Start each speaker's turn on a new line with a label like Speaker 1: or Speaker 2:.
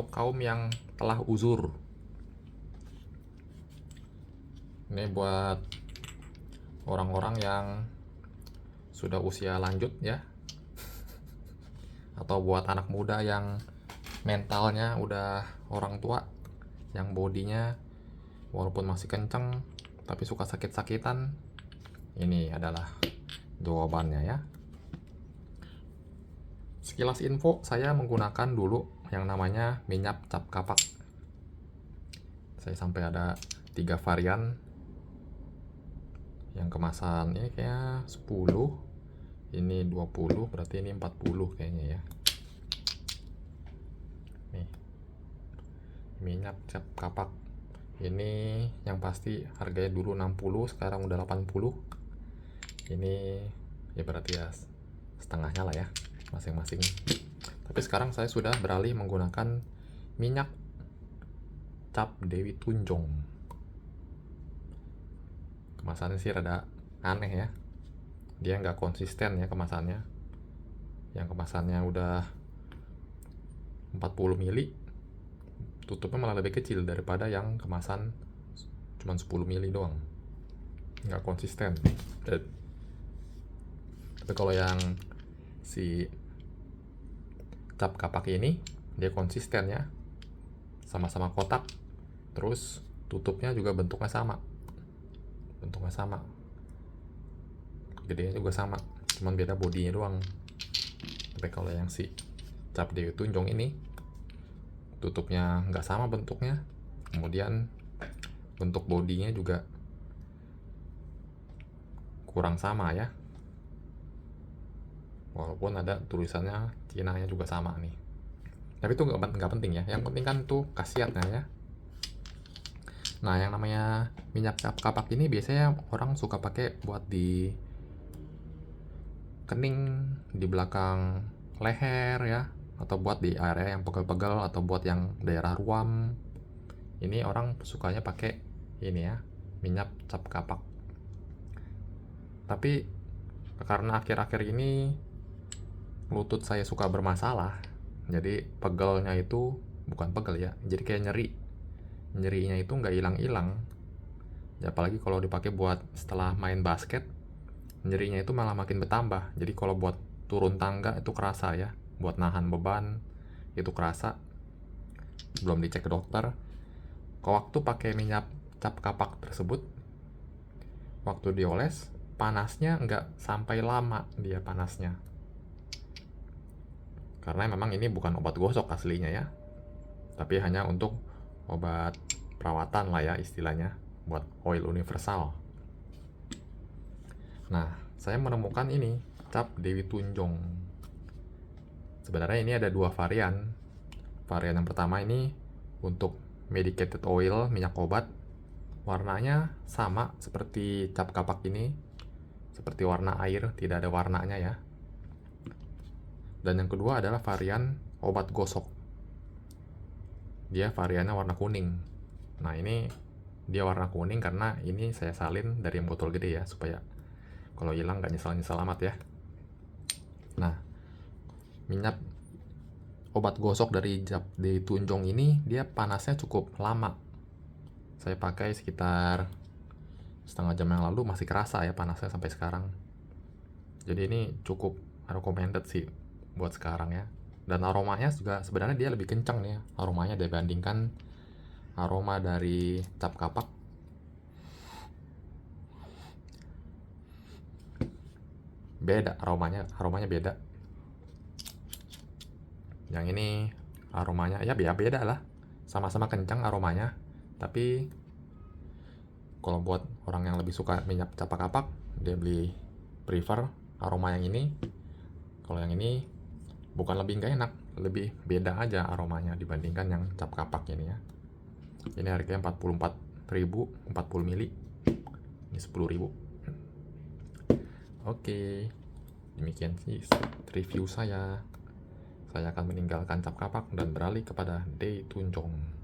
Speaker 1: untuk kaum yang telah uzur. Ini buat orang-orang yang sudah usia lanjut ya, atau buat anak muda yang mentalnya udah orang tua, yang bodinya walaupun masih kenceng tapi suka sakit-sakitan. Ini adalah jawabannya ya. Sekilas info, saya menggunakan dulu yang namanya minyak cap kapak. Saya sampai ada 3 varian. Yang kemasan ini kayak 10, ini 20, berarti ini 40 kayaknya ya. Nih, minyak cap kapak. Ini yang pasti harganya dulu 60, sekarang udah 80. Ini ya berarti ya setengahnya lah ya masing-masing. Tapi sekarang saya sudah beralih menggunakan minyak cap Dewi Tunjung. Kemasannya sih rada aneh ya, dia nggak konsisten ya kemasannya. Yang kemasannya udah 40 mili, tutupnya malah lebih kecil daripada yang kemasan cuma 10 mili doang. Nggak konsisten. Tapi kalau yang si cap kapak ini dia konsisten ya, sama-sama kotak, terus tutupnya juga bentuknya sama, gedenya juga sama, cuman beda bodinya doang. Tapi kalau yang si cap Dewi Tunjung ini tutupnya nggak sama bentuknya, kemudian bentuk bodinya juga kurang sama ya, walaupun ada tulisannya Cina-nya juga sama nih. Tapi itu nggak penting ya, yang penting kan tuh khasiatnya ya. Nah, yang namanya minyak cap kapak ini biasanya orang suka pakai buat di kening, di belakang leher ya, atau buat di area yang pegel-pegel, atau buat yang daerah ruam. Ini orang sukanya pakai ini ya, minyak cap kapak. Tapi karena akhir-akhir ini lutut saya suka bermasalah, jadi pegelnya itu bukan pegel ya, jadi kayak nyerinya itu nggak hilang-hilang ya, apalagi kalau dipakai buat setelah main basket, nyerinya itu malah makin bertambah. Jadi kalau buat turun tangga itu kerasa ya, buat nahan beban itu kerasa. Belum dicek ke dokter. Kalau waktu pakai minyak cap kapak tersebut, waktu dioles panasnya nggak sampai lama dia panasnya, karena memang ini bukan obat gosok aslinya ya, tapi hanya untuk obat perawatan lah ya istilahnya, buat oil universal. Nah, saya menemukan ini cap Dewi Tunjung. Sebenarnya ini ada 2 varian. Varian yang pertama ini untuk medicated oil, minyak obat. Warnanya sama seperti cap kapak ini, seperti warna air, tidak ada warnanya ya. Dan yang kedua adalah varian obat gosok. Dia variannya warna kuning. Nah, ini dia warna kuning karena ini saya salin dari yang botol gede ya, supaya kalau hilang nggak nyesal-nyesal amat ya. Nah, minyak obat gosok dari cap Dewi Tunjung ini dia panasnya cukup lama. Saya pakai sekitar setengah jam yang lalu, masih kerasa ya panasnya sampai sekarang. Jadi ini cukup recommended sih buat sekarang ya. Dan aromanya juga sebenarnya dia lebih kencang nih ya, aromanya dibandingkan aroma dari cap kapak. Beda aromanya beda. Yang ini aromanya ya beda lah, sama-sama kencang aromanya. Tapi kalau buat orang yang lebih suka minyak cap kapak, dia prefer aroma yang ini. Kalau yang ini bukan lebih nggak enak, lebih beda aja aromanya dibandingkan yang cap kapak ini ya. Ini harganya 44.000, 40 mili. Ini 10.000. Oke, demikian sih review saya. Saya akan meninggalkan cap kapak dan beralih kepada Dewi Tunjung.